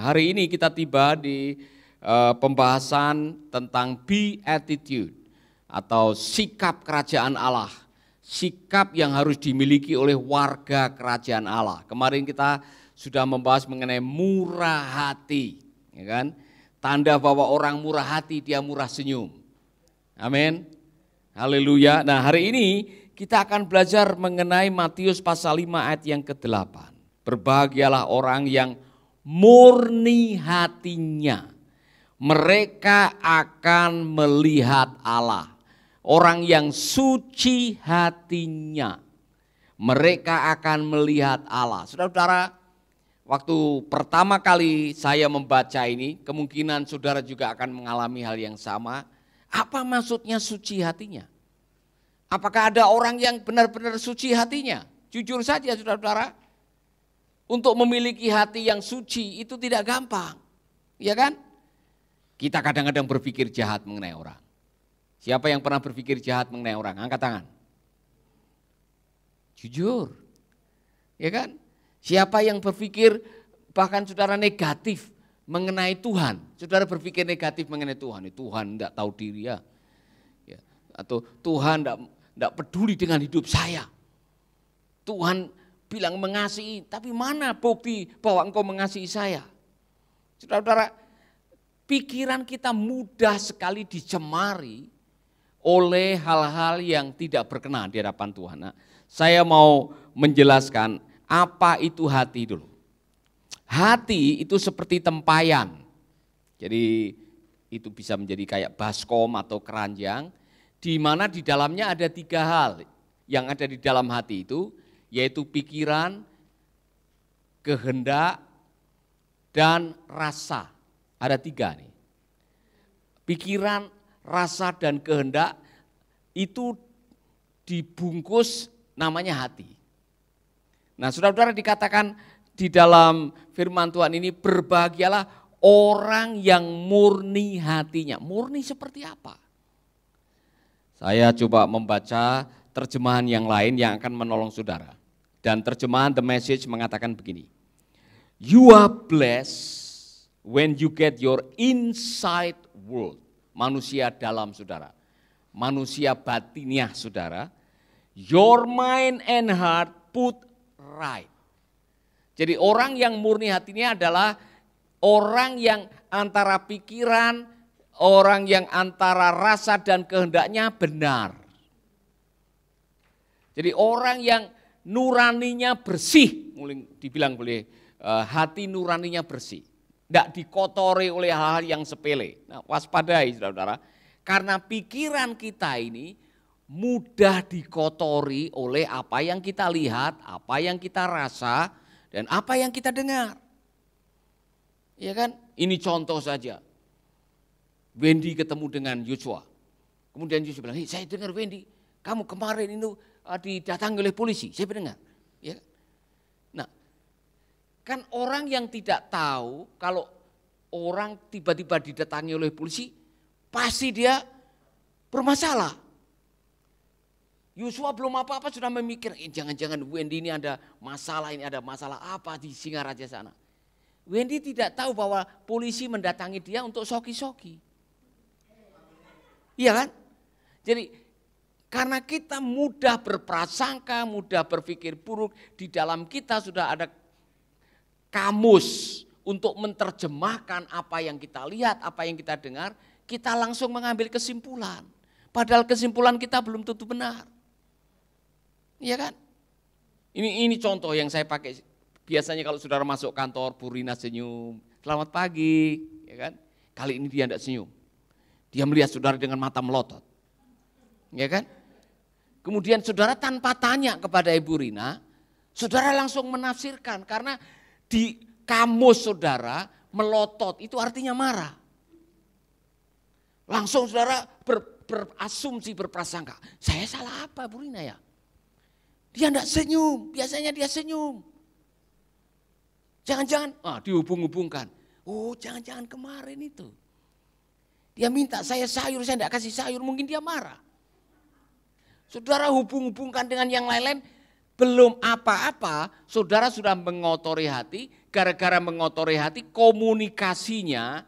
hari ini kita tiba di pembahasan tentang beatitude atau sikap kerajaan Allah. Sikap yang harus dimiliki oleh warga kerajaan Allah. Kemarin kita sudah membahas mengenai murah hati, ya kan? Tanda bahwa orang murah hati dia murah senyum. Amin. Haleluya. Nah, hari ini kita akan belajar mengenai Matius pasal 5 ayat yang ke-8. Berbahagialah orang yang murni hatinya. Mereka akan melihat Allah. Orang yang suci hatinya, mereka akan melihat Allah. Saudara-saudara, waktu pertama kali saya membaca ini, kemungkinan saudara juga akan mengalami hal yang sama. Apa maksudnya suci hatinya? Apakah ada orang yang benar-benar suci hatinya? Jujur saja saudara-saudara, untuk memiliki hati yang suci itu tidak gampang, ya kan? Kita kadang-kadang berpikir jahat mengenai orang. Siapa yang pernah berpikir jahat mengenai orang? Angkat tangan. Jujur. Ya kan? Siapa yang berpikir bahkan saudara negatif mengenai Tuhan? Saudara berpikir negatif mengenai Tuhan. Tuhan tidak tahu diri ya. Atau Tuhan tidak peduli dengan hidup saya. Tuhan bilang mengasihi, tapi mana bukti bahwa engkau mengasihi saya? Saudara-saudara, pikiran kita mudah sekali dicemari oleh hal-hal yang tidak berkenan di hadapan Tuhan. Nah, saya mau menjelaskan apa itu hati dulu. Hati itu seperti tempayan. Jadi itu bisa menjadi kayak baskom atau keranjang, di mana di dalamnya ada 3 hal yang ada di dalam hati itu, yaitu pikiran, kehendak, dan rasa. Ada 3 nih. Pikiran, rasa, dan kehendak itu dibungkus namanya hati. Nah, saudara-saudara, dikatakan di dalam firman Tuhan ini, berbahagialah orang yang murni hatinya. Murni seperti apa? Saya coba membaca terjemahan yang lain yang akan menolong saudara. Dan terjemahan The Message mengatakan begini. You are blessed when you get your inside world. Manusia dalam saudara, manusia batiniah saudara, your mind and heart put right. Jadi orang yang murni hatinya adalah orang yang antara pikiran, orang yang antara rasa dan kehendaknya benar. Jadi orang yang nuraninya bersih, dibilang boleh hati nuraninya bersih. Tidak dikotori oleh hal-hal yang sepele. Nah, waspadai saudara-saudara, karena pikiran kita ini mudah dikotori oleh apa yang kita lihat, apa yang kita rasa, dan apa yang kita dengar. Ya kan? Ini contoh saja. Wendy ketemu dengan Joshua. Kemudian Joshua bilang, hey, saya dengar Wendy, kamu kemarin itu didatangi oleh polisi. Saya dengar. Ya. Kan orang yang tidak tahu kalau orang tiba-tiba didatangi oleh polisi, pasti dia bermasalah. Yosua belum apa-apa sudah memikir, jangan-jangan Wendy ini ada masalah apa di Singaraja sana. Wendy tidak tahu bahwa polisi mendatangi dia untuk soki-soki. Iya kan? Jadi karena kita mudah berprasangka, mudah berpikir buruk, di dalam kita sudah ada kamus untuk menerjemahkan apa yang kita lihat, apa yang kita dengar, kita langsung mengambil kesimpulan. Padahal kesimpulan kita belum tentu benar. Iya kan? Ini contoh yang saya pakai. Biasanya kalau saudara masuk kantor, Bu Rina senyum, selamat pagi, ya kan? Kali ini dia tidak senyum. Dia melihat saudara dengan mata melotot. Ya kan? Kemudian saudara tanpa tanya kepada Ibu Rina, saudara langsung menafsirkan karena di kamus saudara melotot itu artinya marah. Langsung saudara berasumsi, berprasangka, saya salah apa Bu Rina ya? Dia enggak senyum, biasanya dia senyum. Jangan-jangan, dihubung-hubungkan. Oh jangan-jangan kemarin itu. Dia minta saya sayur, saya enggak kasih sayur, mungkin dia marah. Saudara hubung-hubungkan dengan yang lain-lain, belum apa-apa, saudara sudah mengotori hati, gara-gara mengotori hati, komunikasinya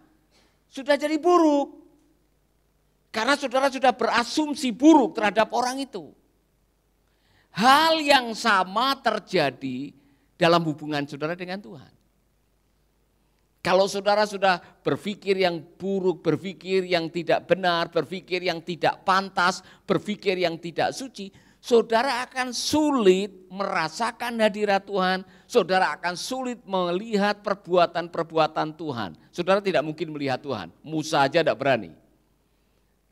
sudah jadi buruk. Karena saudara sudah berasumsi buruk terhadap orang itu. Hal yang sama terjadi dalam hubungan saudara dengan Tuhan. Kalau saudara sudah berpikir yang buruk, berpikir yang tidak benar, berpikir yang tidak pantas, berpikir yang tidak suci, saudara akan sulit merasakan hadirat Tuhan, saudara akan sulit melihat perbuatan-perbuatan Tuhan. Saudara tidak mungkin melihat Tuhan, Musa aja tidak berani.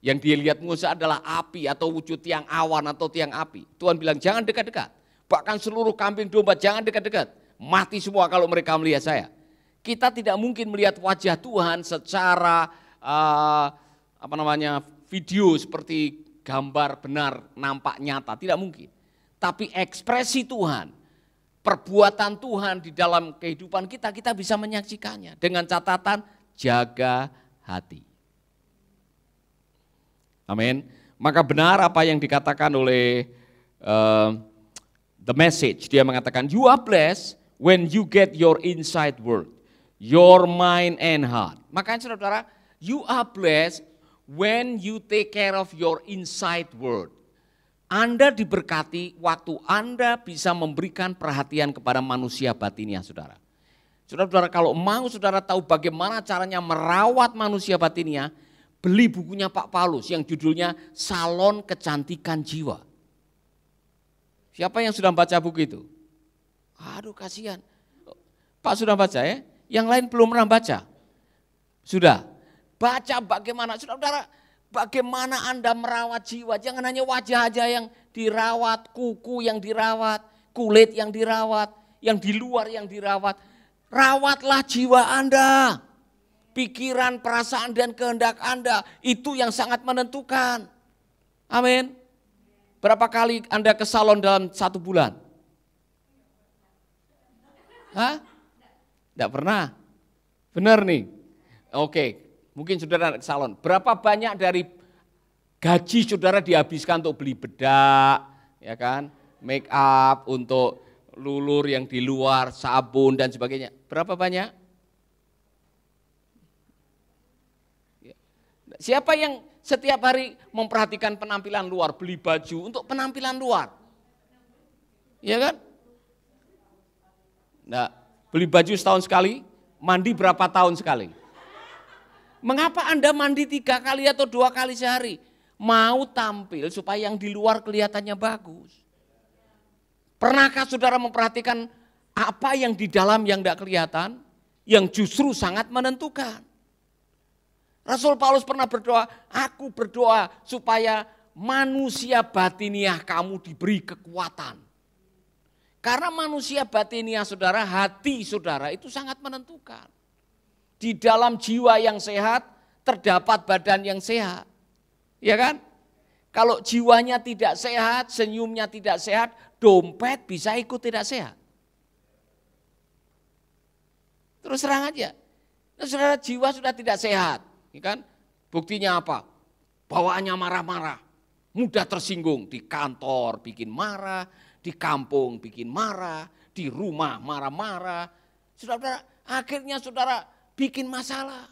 Yang dia lihat Musa adalah api atau wujud tiang awan atau tiang api. Tuhan bilang jangan dekat-dekat, bahkan seluruh kambing domba jangan dekat-dekat, mati semua kalau mereka melihat saya. Kita tidak mungkin melihat wajah Tuhan secara video seperti gambar benar nampak nyata, tidak mungkin. Tapi ekspresi Tuhan, perbuatan Tuhan di dalam kehidupan kita bisa menyaksikannya dengan catatan jaga hati. Amin. Maka benar apa yang dikatakan oleh The Message. Dia mengatakan you are blessed when you get your inside word, your mind and heart. Makanya saudara, you are blessed when you take care of your inside word. Anda diberkati waktu Anda bisa memberikan perhatian kepada manusia batinnya saudara. Saudara, kalau mau saudara tahu bagaimana caranya merawat manusia batinnya, beli bukunya Pak Paulus yang judulnya Salon Kecantikan Jiwa. Siapa yang sudah baca buku itu? Aduh kasihan. Pak sudah baca ya? Yang lain belum pernah baca? Sudah. Baca bagaimana, saudara, bagaimana Anda merawat jiwa. Jangan hanya wajah aja yang dirawat, kuku yang dirawat, kulit yang dirawat, yang di luar yang dirawat. Rawatlah jiwa Anda. Pikiran, perasaan, dan kehendak Anda, itu yang sangat menentukan. Amin. Berapa kali Anda ke salon dalam 1 bulan? Hah? Tidak pernah? Benar nih? Oke, mungkin saudara ke salon. Berapa banyak dari gaji saudara dihabiskan untuk beli bedak, ya kan? Make up, untuk lulur yang di luar, sabun, dan sebagainya. Berapa banyak? Siapa yang setiap hari memperhatikan penampilan luar, beli baju untuk penampilan luar? Iya kan? Nah, beli baju setahun sekali, mandi berapa tahun sekali? Mengapa Anda mandi 3 kali atau 2 kali sehari? Mau tampil supaya yang di luar kelihatannya bagus. Pernahkah saudara memperhatikan apa yang di dalam yang tidak kelihatan, yang justru sangat menentukan? Rasul Paulus pernah berdoa, aku berdoa supaya manusia batiniah kamu diberi kekuatan. Karena manusia batiniah saudara, hati saudara itu sangat menentukan. Di dalam jiwa yang sehat, terdapat badan yang sehat. Ya kan? Kalau jiwanya tidak sehat, senyumnya tidak sehat, dompet bisa ikut tidak sehat. Terus terang aja, nah, saudara jiwa sudah tidak sehat. Ya kan? Buktinya apa? Bawaannya marah-marah, mudah tersinggung, di kantor bikin marah, di kampung bikin marah, di rumah marah-marah. Saudara, akhirnya saudara bikin masalah.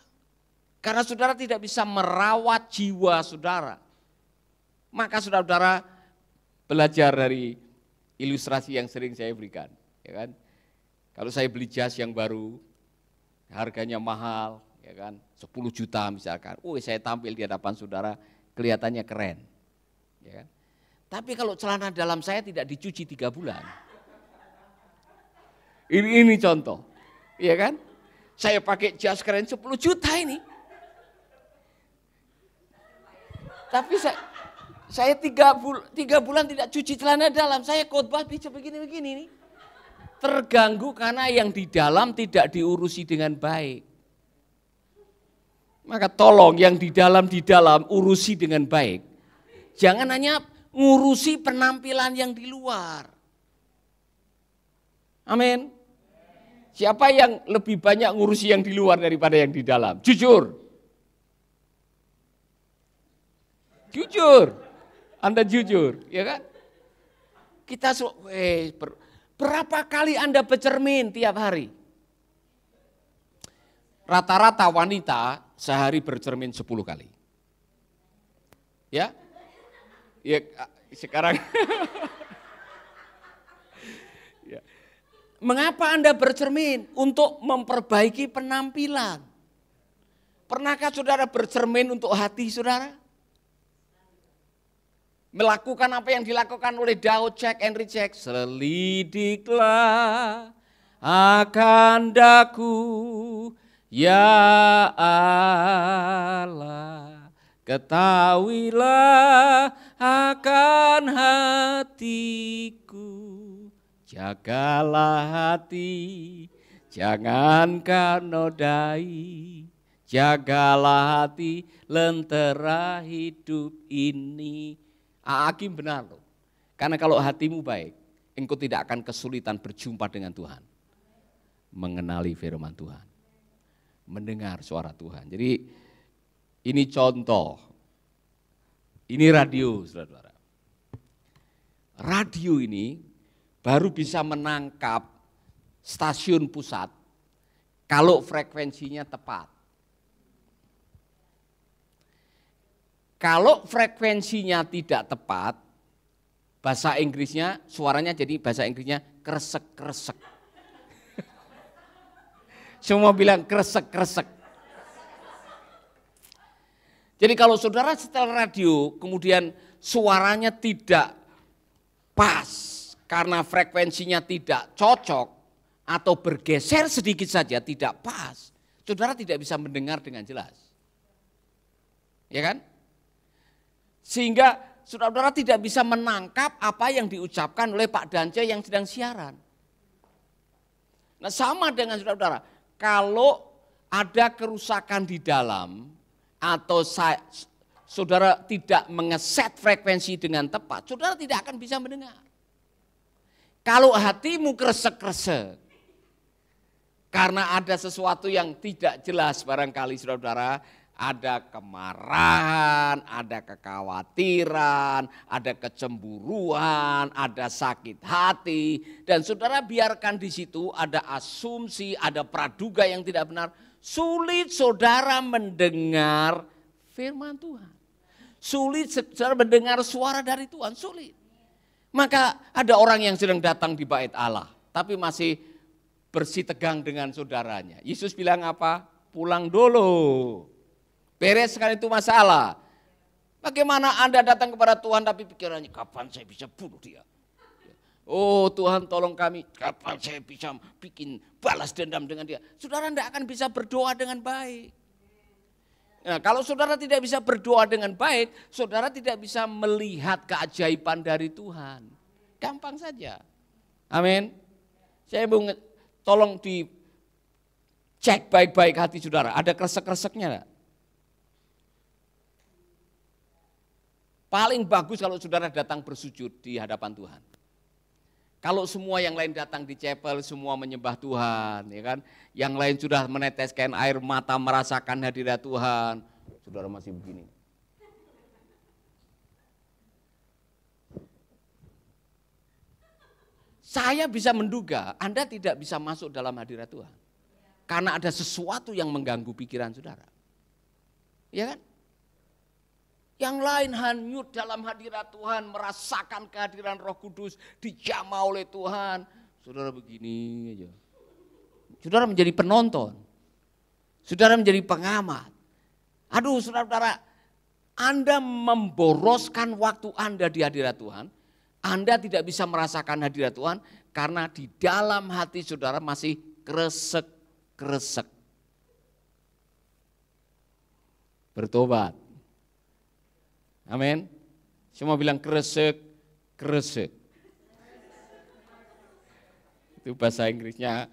Karena saudara tidak bisa merawat jiwa saudara. Maka saudara belajar dari ilustrasi yang sering saya berikan. Ya kan? Kalau saya beli jas yang baru, harganya mahal, ya kan, 10 juta misalkan, saya tampil di hadapan saudara, kelihatannya keren. Ya kan? Tapi kalau celana dalam saya tidak dicuci 3 bulan. Ini contoh, ya kan? Saya pakai jas keren 10 juta ini. Tapi saya 3 bulan tidak cuci celana dalam, saya khotbah bisa begini-begini nih. Terganggu karena yang di dalam tidak diurusi dengan baik. Maka tolong yang di dalam urusi dengan baik. Jangan hanya ngurusi penampilan yang di luar. Amin. Siapa yang lebih banyak ngurusi yang di luar daripada yang di dalam? Jujur. Jujur. Anda jujur, ya kan? Kita berapa kali Anda bercermin tiap hari? Rata-rata wanita sehari bercermin 10 kali. Ya? Ya sekarang. Ya. Mengapa Anda bercermin? Untuk memperbaiki penampilan. Pernahkah saudara bercermin untuk hati saudara? Melakukan apa yang dilakukan oleh Daud, check and recheck. Selidiklah akan daku, ya Allah. Ketahuilah akan hatiku. Jagalah hati, jangan kau nodai. Jagalah hati, lentera hidup ini. Hakim benar loh. Karena kalau hatimu baik, engkau tidak akan kesulitan berjumpa dengan Tuhan. Mengenali firman Tuhan. Mendengar suara Tuhan. Jadi ini contoh. Ini radio, saudara-saudara. Radio ini baru bisa menangkap stasiun pusat kalau frekuensinya tepat. Kalau frekuensinya tidak tepat, bahasa Inggrisnya, suaranya jadi bahasa Inggrisnya kresek-kresek. Semua bilang kresek-kresek. Jadi kalau saudara setel radio, kemudian suaranya tidak pas, karena frekuensinya tidak cocok, atau bergeser sedikit saja tidak pas, saudara tidak bisa mendengar dengan jelas. Ya kan? Sehingga saudara tidak bisa menangkap apa yang diucapkan oleh Pak Dance yang sedang siaran. Nah sama dengan saudara, kalau ada kerusakan di dalam atau saudara tidak mengeset frekuensi dengan tepat, saudara tidak akan bisa mendengar. Kalau hatimu kresek-kresek, karena ada sesuatu yang tidak jelas barangkali saudara, ada kemarahan, ada kekhawatiran, ada kecemburuan, ada sakit hati, dan saudara biarkan di situ ada asumsi, ada praduga yang tidak benar, sulit saudara mendengar firman Tuhan. Sulit saudara mendengar suara dari Tuhan, sulit. Maka ada orang yang sedang datang di bait Allah, tapi masih bersitegang dengan saudaranya. Yesus bilang apa? Pulang dulu. Bereskan itu masalah. Bagaimana Anda datang kepada Tuhan tapi pikirannya kapan saya bisa bunuh dia? Oh Tuhan tolong kami, kapan saya bisa bikin balas dendam dengan dia? Saudara tidak akan bisa berdoa dengan baik. Nah, kalau saudara tidak bisa berdoa dengan baik, saudara tidak bisa melihat keajaiban dari Tuhan. Gampang saja. Amin. Saya mau tolong dicek baik-baik hati saudara. Ada kresek-kreseknya enggak? Paling bagus kalau saudara datang bersujud di hadapan Tuhan. Kalau semua yang lain datang di chapel, semua menyembah Tuhan, ya kan? Yang lain sudah meneteskan air mata merasakan hadirat Tuhan, saudara masih begini. Saya bisa menduga Anda tidak bisa masuk dalam hadirat Tuhan. Karena ada sesuatu yang mengganggu pikiran saudara. Ya kan? Yang lain hanyut dalam hadirat Tuhan, merasakan kehadiran Roh Kudus, dijamah oleh Tuhan. Saudara begini aja. Saudara menjadi penonton. Saudara menjadi pengamat. Aduh saudara-saudara, Anda memboroskan waktu Anda di hadirat Tuhan. Anda tidak bisa merasakan hadirat Tuhan karena di dalam hati saudara masih kresek-kresek. Bertobat. Amin. Semua bilang kresek, kresek. Itu bahasa Inggrisnya.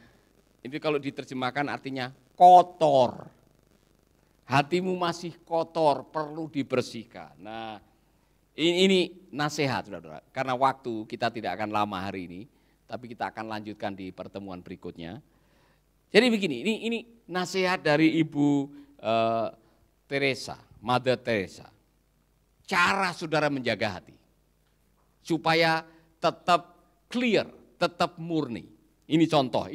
Ini kalau diterjemahkan artinya kotor. Hatimu masih kotor, perlu dibersihkan. Nah, ini nasihat, saudara. Karena waktu kita tidak akan lama hari ini, tapi kita akan lanjutkan di pertemuan berikutnya. Jadi begini, ini nasihat dari Ibu Teresa, Mother Teresa. Cara saudara menjaga hati supaya tetap clear, tetap murni. Ini contoh.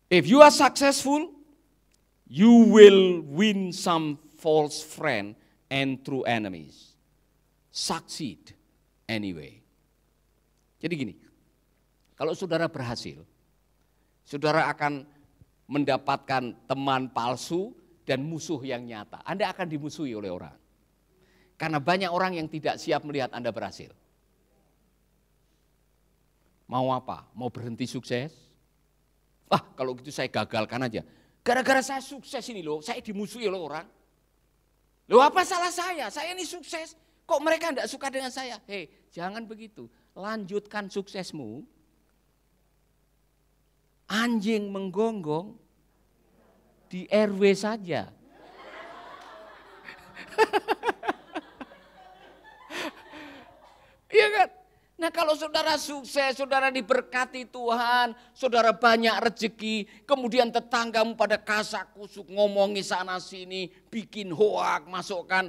If you are successful, you will win some false friend and true enemies. Succeed anyway. Jadi gini, kalau saudara berhasil, saudara akan mendapatkan teman palsu dan musuh yang nyata. Anda akan dimusuhi oleh orang. Karena banyak orang yang tidak siap melihat Anda berhasil. Mau apa? Mau berhenti sukses? Kalau gitu saya gagalkan aja. Gara-gara saya sukses ini loh, saya dimusuhi oleh orang. Loh apa salah saya? Saya ini sukses. Kok mereka tidak suka dengan saya? Hei, jangan begitu. Lanjutkan suksesmu. Anjing menggonggong di RW saja. Iya kan? Nah kalau saudara sukses, saudara diberkati Tuhan, saudara banyak rezeki, kemudian tetanggamu pada kasak kusuk ngomongi sana sini, bikin hoak, masukkan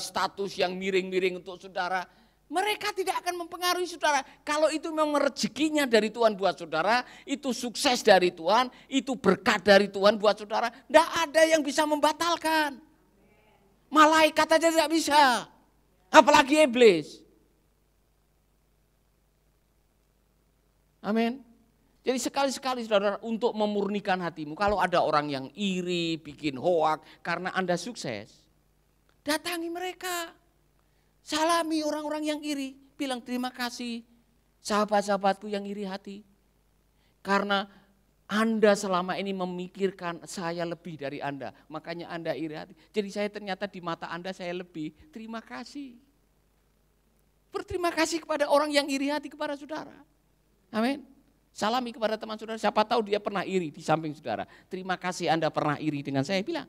status yang miring-miring untuk saudara. Mereka tidak akan mempengaruhi saudara. Kalau itu memang rezekinya dari Tuhan buat saudara, itu sukses dari Tuhan, itu berkat dari Tuhan buat saudara. Tidak ada yang bisa membatalkan. Malaikat aja tidak bisa, apalagi iblis. Amin. Jadi sekali-sekali saudara untuk memurnikan hatimu, kalau ada orang yang iri, bikin hoak karena Anda sukses, datangi mereka. Salami orang-orang yang iri, bilang terima kasih sahabat-sahabatku yang iri hati. Karena Anda selama ini memikirkan saya lebih dari Anda, makanya Anda iri hati. Jadi saya ternyata di mata Anda saya lebih, terima kasih. Berterima kasih kepada orang yang iri hati kepada saudara. Amin. Salami kepada teman saudara, siapa tahu dia pernah iri di samping saudara. Terima kasih Anda pernah iri dengan saya, bilang.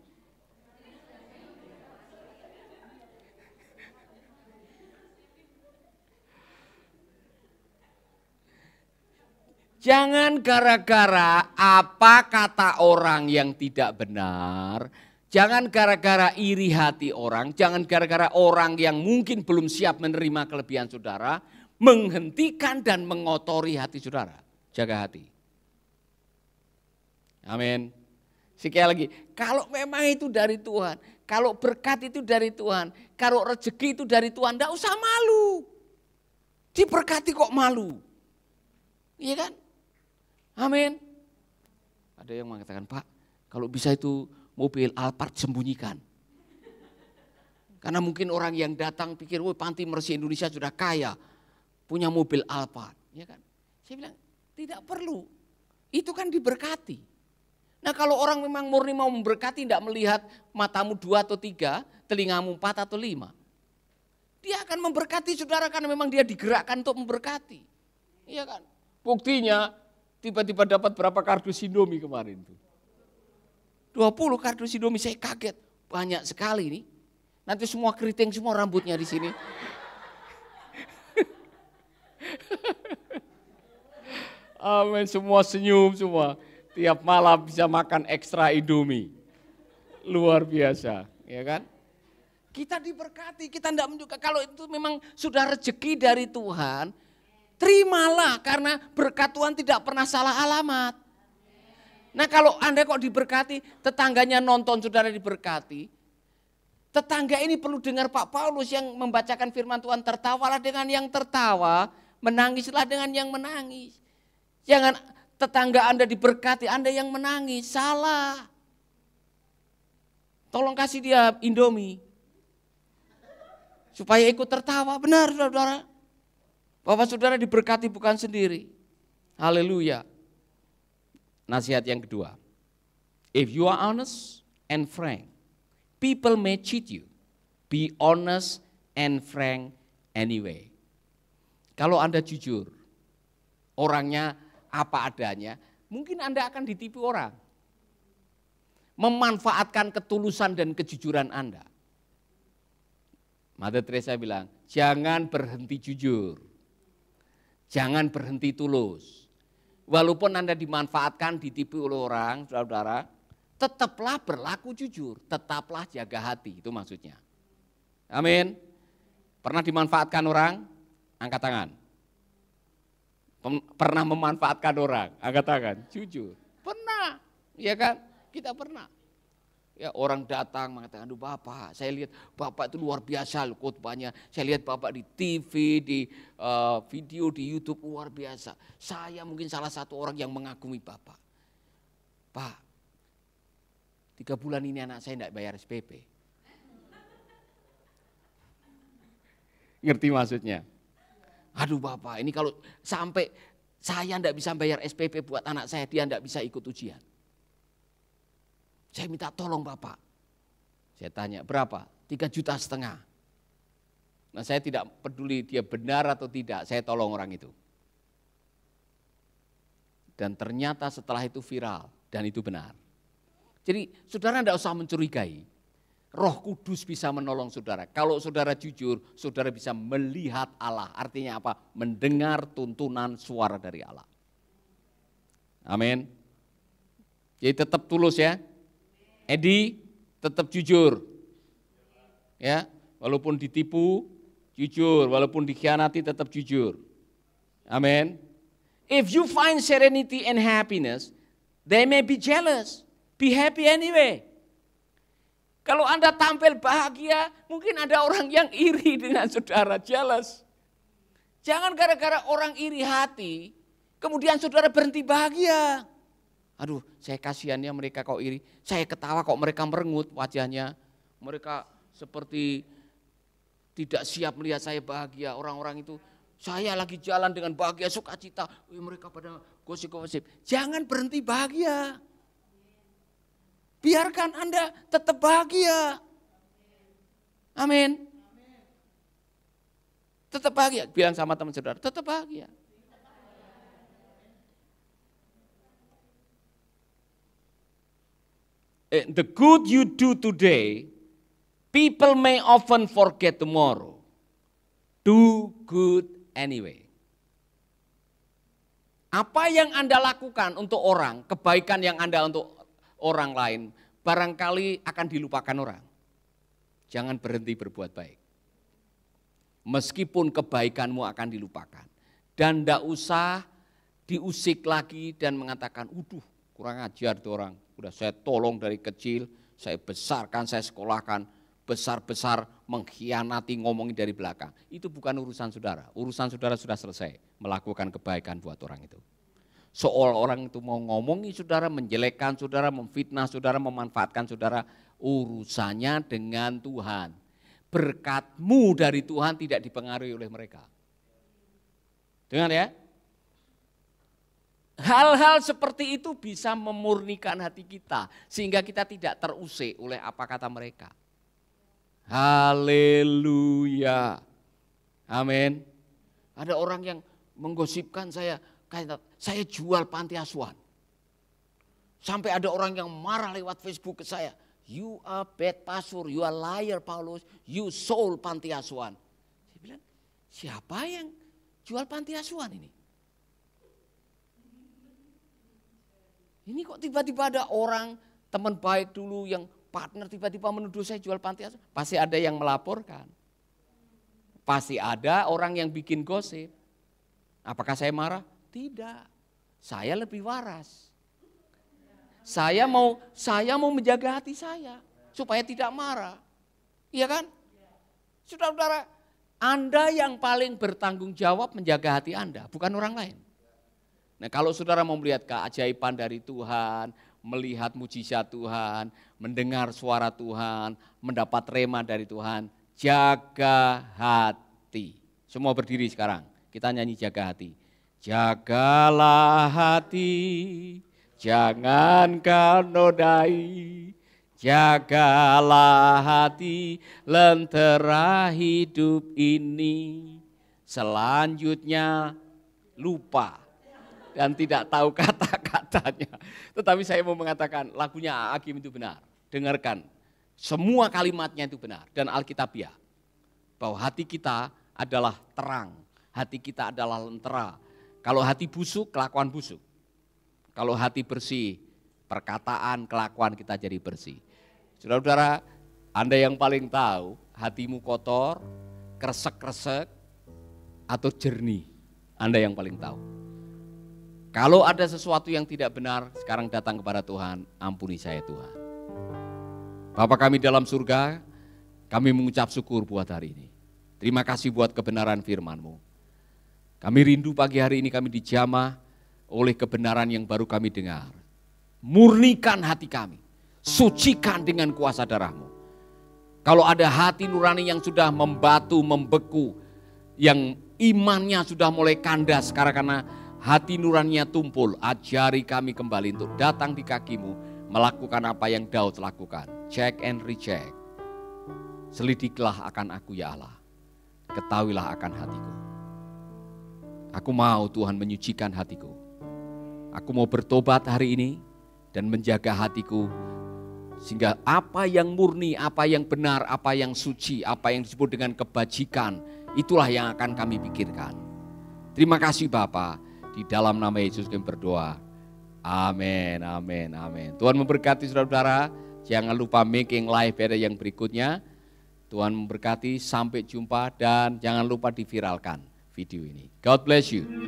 Jangan gara-gara apa kata orang yang tidak benar, jangan gara-gara iri hati orang, jangan gara-gara orang yang mungkin belum siap menerima kelebihan saudara, menghentikan dan mengotori hati saudara. Jaga hati. Amin. Sekali lagi, kalau memang itu dari Tuhan, kalau berkat itu dari Tuhan, kalau rezeki itu dari Tuhan, enggak usah malu. Diberkati kok malu. Iya kan? Amin. Ada yang mengatakan, Pak, kalau bisa itu mobil Alphard sembunyikan. Karena mungkin orang yang datang pikir, wah Panti Mercy Indonesia sudah kaya, punya mobil Alphard. Ya kan? Saya bilang, tidak perlu. Itu kan diberkati. Nah kalau orang memang murni mau memberkati, tidak melihat matamu 2 atau 3, telingamu 4 atau 5. Dia akan memberkati saudara karena memang dia digerakkan untuk memberkati. Iya kan? Buktinya, tiba-tiba dapat berapa kardus Indomie kemarin tuh. 20 kardus Indomie, saya kaget. Banyak sekali nih. Nanti semua keriting, semua rambutnya di sini. Amin, semua senyum semua. Tiap malam bisa makan ekstra Indomie. Luar biasa, ya kan? Kita diberkati, kita tidak menunjukkan. Kalau itu memang sudah rezeki dari Tuhan, terimalah karena berkat Tuhan tidak pernah salah alamat. Nah kalau Anda kok diberkati, tetangganya nonton saudara diberkati, tetangga ini perlu dengar Pak Paulus yang membacakan firman Tuhan, tertawalah dengan yang tertawa, menangislah dengan yang menangis. Jangan tetangga Anda diberkati, Anda yang menangis, salah. Tolong kasih dia Indomie, supaya ikut tertawa, benar saudara. Bahwa saudara diberkati bukan sendiri. Haleluya. Nasihat yang kedua. If you are honest and frank, people may cheat you. Be honest and frank anyway. Kalau Anda jujur, orangnya apa adanya, mungkin Anda akan ditipu orang. Memanfaatkan ketulusan dan kejujuran Anda. Mother Teresa bilang, jangan berhenti jujur. Jangan berhenti tulus. Walaupun Anda dimanfaatkan, ditipu oleh orang, saudara, tetaplah berlaku jujur, tetaplah jaga hati, itu maksudnya. Amin. Pernah dimanfaatkan orang? Angkat tangan. Pernah memanfaatkan orang? Angkat tangan. Jujur. Pernah, iya kan? Kita pernah. Ya, orang datang mengatakan, aduh Bapak, saya lihat Bapak itu luar biasa loh khotbahnya. Saya lihat Bapak di TV, di video, di YouTube luar biasa. Saya mungkin salah satu orang yang mengagumi Bapak. Pak, 3 bulan ini anak saya tidak bayar SPP. Ngerti maksudnya? Aduh Bapak, ini kalau sampai saya tidak bisa bayar SPP buat anak saya, dia tidak bisa ikut ujian. Saya minta tolong Bapak. Saya tanya, berapa? 3,5 juta. Nah, saya tidak peduli dia benar atau tidak, saya tolong orang itu. Dan ternyata setelah itu viral dan itu benar. Jadi saudara tidak usah mencurigai. Roh Kudus bisa menolong saudara. Kalau saudara jujur, saudara bisa melihat Allah. Artinya apa? Mendengar tuntunan suara dari Allah. Amin. Jadi tetap tulus ya. Edi, tetap jujur. Ya, walaupun ditipu, jujur. Walaupun dikhianati, tetap jujur. Amin. If you find serenity and happiness, they may be jealous. Be happy anyway. Kalau Anda tampil bahagia, mungkin ada orang yang iri dengan saudara, jealous. Jangan gara-gara orang iri hati, kemudian saudara berhenti bahagia. Aduh, saya kasihannya mereka kok iri. Saya ketawa kok mereka merengut wajahnya. Mereka seperti tidak siap melihat saya bahagia. Orang-orang itu, saya lagi jalan dengan bahagia, sukacita. Mereka pada gosip-gosip. Jangan berhenti bahagia. Biarkan Anda tetap bahagia. Amin. Tetap bahagia. Bilang sama teman saudara, tetap bahagia. The good you do today, people may often forget tomorrow. Do good anyway. Apa yang Anda lakukan untuk orang, kebaikan yang Anda untuk orang lain, barangkali akan dilupakan orang. Jangan berhenti berbuat baik. Meskipun kebaikanmu akan dilupakan. Dan tidak usah diusik lagi dan mengatakan, kurang ajar tuh orang. Udah saya tolong dari kecil, saya besarkan, saya sekolahkan, besar-besar mengkhianati, ngomongin dari belakang. Itu bukan urusan saudara. Urusan saudara sudah selesai melakukan kebaikan buat orang itu. Seolah orang itu mau ngomongi saudara, menjelekkan saudara, memfitnah saudara, memanfaatkan saudara, urusannya dengan Tuhan. Berkatmu dari Tuhan tidak dipengaruhi oleh mereka. Dengar ya? Hal-hal seperti itu bisa memurnikan hati kita, sehingga kita tidak terusik oleh apa kata mereka. Haleluya. Amin. Ada orang yang menggosipkan saya jual panti asuhan. Sampai ada orang yang marah lewat Facebook ke saya. You are bad pastor, you are liar Paulus, you sold panti asuhan. Saya bilang, siapa yang jual panti asuhan ini? Ini kok tiba-tiba ada orang, teman baik dulu yang partner tiba-tiba menuduh saya jual panti asuhan. Pasti ada yang melaporkan. Pasti ada orang yang bikin gosip. Apakah saya marah? Tidak. Saya lebih waras. Saya mau menjaga hati saya supaya tidak marah. Iya kan? Saudara-saudara, Anda yang paling bertanggung jawab menjaga hati Anda, bukan orang lain. Nah, kalau saudara mau melihat keajaiban dari Tuhan, melihat mujizat Tuhan, mendengar suara Tuhan, mendapat rema dari Tuhan, jaga hati. Semua berdiri sekarang, kita nyanyi jaga hati. Jagalah hati, jangan kau nodai. Jagalah hati, lentera hidup ini. Selanjutnya lupa dan tidak tahu kata-katanya. Tetapi saya mau mengatakan lagunya Hakim itu benar. Dengarkan, semua kalimatnya itu benar dan Alkitabiah. Bahwa hati kita adalah terang, hati kita adalah lentera. Kalau hati busuk, kelakuan busuk. Kalau hati bersih, perkataan, kelakuan kita jadi bersih. Saudara-saudara, Anda yang paling tahu hatimu kotor, kresek-kresek, atau jernih. Anda yang paling tahu. Kalau ada sesuatu yang tidak benar, sekarang datang kepada Tuhan, ampuni saya Tuhan. Bapa kami dalam surga, kami mengucap syukur buat hari ini. Terima kasih buat kebenaran firman-Mu. Kami rindu pagi hari ini kami dijamah oleh kebenaran yang baru kami dengar. Murnikan hati kami, sucikan dengan kuasa darah-Mu. Kalau ada hati nurani yang sudah membatu, membeku, yang imannya sudah mulai kandas karena hati nuraninya tumpul, ajari kami kembali untuk datang di kaki-Mu, melakukan apa yang Daud lakukan. Check and recheck. Selidiklah akan aku ya Allah, ketahuilah akan hatiku. Aku mau Tuhan menyucikan hatiku. Aku mau bertobat hari ini dan menjaga hatiku. Sehingga apa yang murni, apa yang benar, apa yang suci, apa yang disebut dengan kebajikan, itulah yang akan kami pikirkan. Terima kasih Bapa, di dalam nama Yesus kami berdoa. Amin, amin, amin. Tuhan memberkati saudara-saudara, jangan lupa making live pada yang berikutnya. Tuhan memberkati, sampai jumpa dan jangan lupa diviralkan video ini. God bless you.